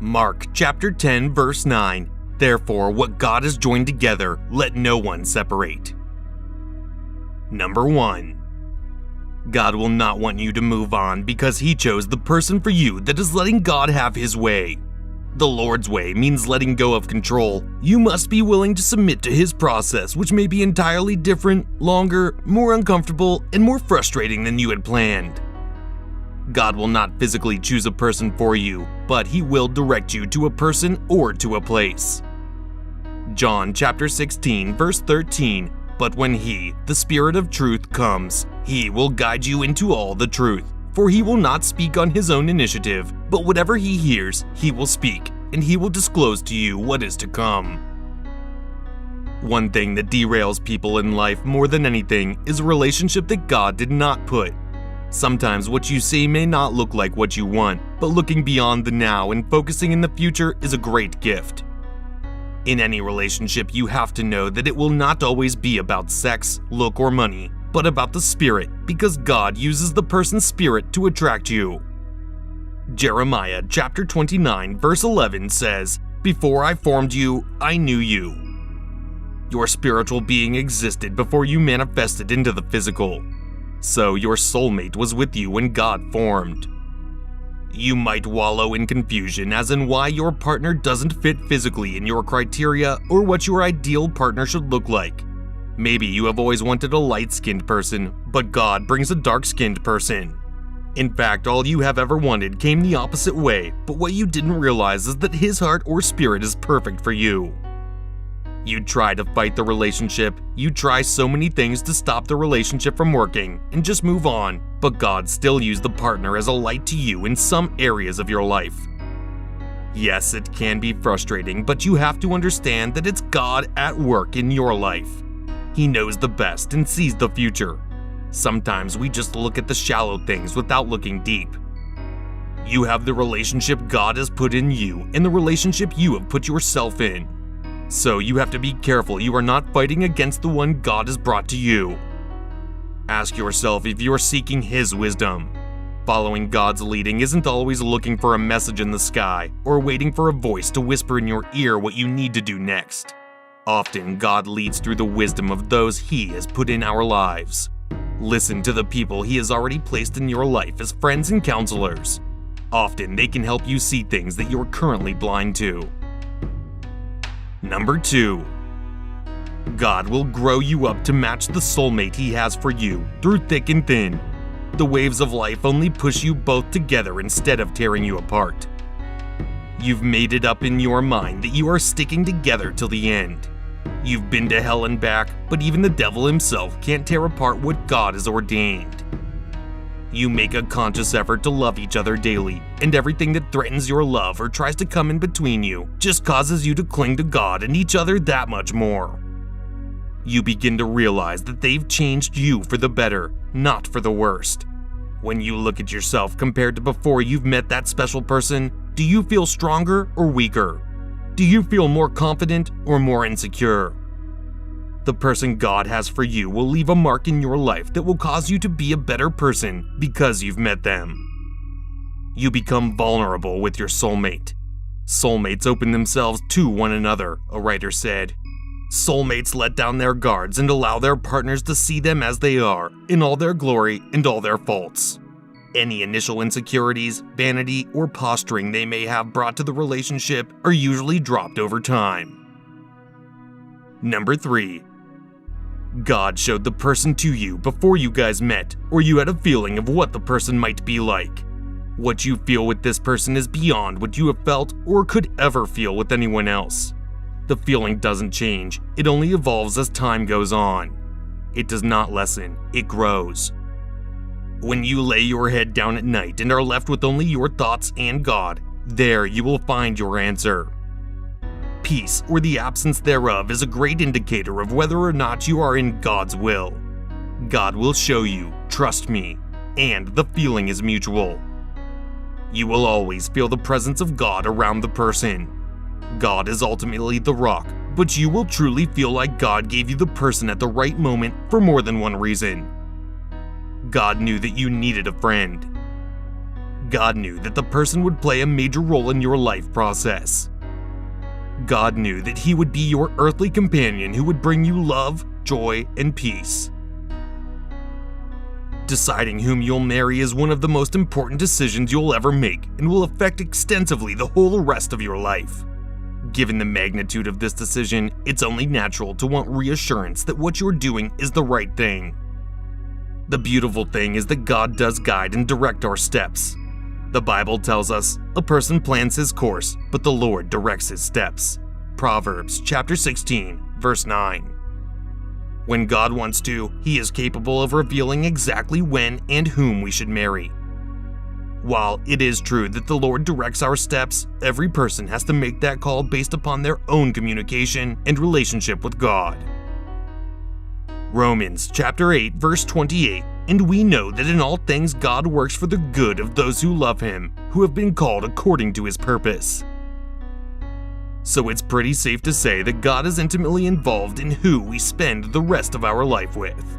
Mark chapter 10 verse 9. Therefore, what God has joined together, let no one separate. Number 1. God will not want you to move on because He chose the person for you that is letting God have His way. The Lord's way means letting go of control. You must be willing to submit to His process, which may be entirely different, longer, more uncomfortable, and more frustrating than you had planned. God will not physically choose a person for you, but He will direct you to a person or to a place. John chapter 16 verse 13. But when He, the Spirit of truth, comes, He will guide you into all the truth. For He will not speak on His own initiative, but whatever He hears, He will speak, and He will disclose to you what is to come. One thing that derails people in life more than anything is a relationship that God did not put. Sometimes what you see may not look like what you want, but looking beyond the now and focusing in the future is a great gift. In any relationship, you have to know that it will not always be about sex, look, or money, but about the spirit, because God uses the person's spirit to attract you. Jeremiah chapter 29 verse 11 says, "Before I formed you, I knew you." Your spiritual being existed before you manifested into the physical. So your soulmate was with you when God formed. You might wallow in confusion as in why your partner doesn't fit physically in your criteria or what your ideal partner should look like. Maybe you have always wanted a light-skinned person, but God brings a dark-skinned person. In fact, all you have ever wanted came the opposite way, but what you didn't realize is that His heart or spirit is perfect for you. You try to fight the relationship, you try so many things to stop the relationship from working, and just move on, but God still used the partner as a light to you in some areas of your life. Yes, it can be frustrating, but you have to understand that it's God at work in your life. He knows the best and sees the future. Sometimes we just look at the shallow things without looking deep. You have the relationship God has put in you and the relationship you have put yourself in. So you have to be careful you are not fighting against the one God has brought to you. Ask yourself if you are seeking His wisdom. Following God's leading isn't always looking for a message in the sky or waiting for a voice to whisper in your ear what you need to do next. Often, God leads through the wisdom of those He has put in our lives. Listen to the people He has already placed in your life as friends and counselors. Often, they can help you see things that you're currently blind to. Number 2. God will grow you up to match the soulmate He has for you through thick and thin. The waves of life only push you both together instead of tearing you apart. You've made it up in your mind that you are sticking together till the end. You've been to hell and back, but even the devil himself can't tear apart what God has ordained. You make a conscious effort to love each other daily, and everything that threatens your love or tries to come in between you just causes you to cling to God and each other that much more. You begin to realize that they've changed you for the better, not for the worst. When you look at yourself compared to before you've met that special person, do you feel stronger or weaker? Do you feel more confident or more insecure? The person God has for you will leave a mark in your life that will cause you to be a better person because you've met them. You become vulnerable with your soulmate. Soulmates open themselves to one another, a writer said. Soulmates let down their guards and allow their partners to see them as they are, in all their glory and all their faults. Any initial insecurities, vanity, or posturing they may have brought to the relationship are usually dropped over time. Number 3. God showed the person to you before you guys met, or you had a feeling of what the person might be like. What you feel with this person is beyond what you have felt or could ever feel with anyone else. The feeling doesn't change, it only evolves as time goes on. It does not lessen, it grows. When you lay your head down at night and are left with only your thoughts and God, there you will find your answer. Peace, or the absence thereof, is a great indicator of whether or not you are in God's will. God will show you, trust me, and the feeling is mutual. You will always feel the presence of God around the person. God is ultimately the rock, but you will truly feel like God gave you the person at the right moment for more than one reason. God knew that you needed a friend. God knew that the person would play a major role in your life process. God knew that he would be your earthly companion who would bring you love, joy, and peace. Deciding whom you'll marry is one of the most important decisions you'll ever make and will affect extensively the whole rest of your life. Given the magnitude of this decision, it's only natural to want reassurance that what you're doing is the right thing. The beautiful thing is that God does guide and direct our steps. The Bible tells us, a person plans his course, but the Lord directs his steps. Proverbs chapter 16, verse 9. When God wants to, he is capable of revealing exactly when and whom we should marry. While it is true that the Lord directs our steps, every person has to make that call based upon their own communication and relationship with God. Romans chapter 8, verse 28, and we know that in all things God works for the good of those who love him, who have been called according to his purpose. So it's pretty safe to say that God is intimately involved in who we spend the rest of our life with.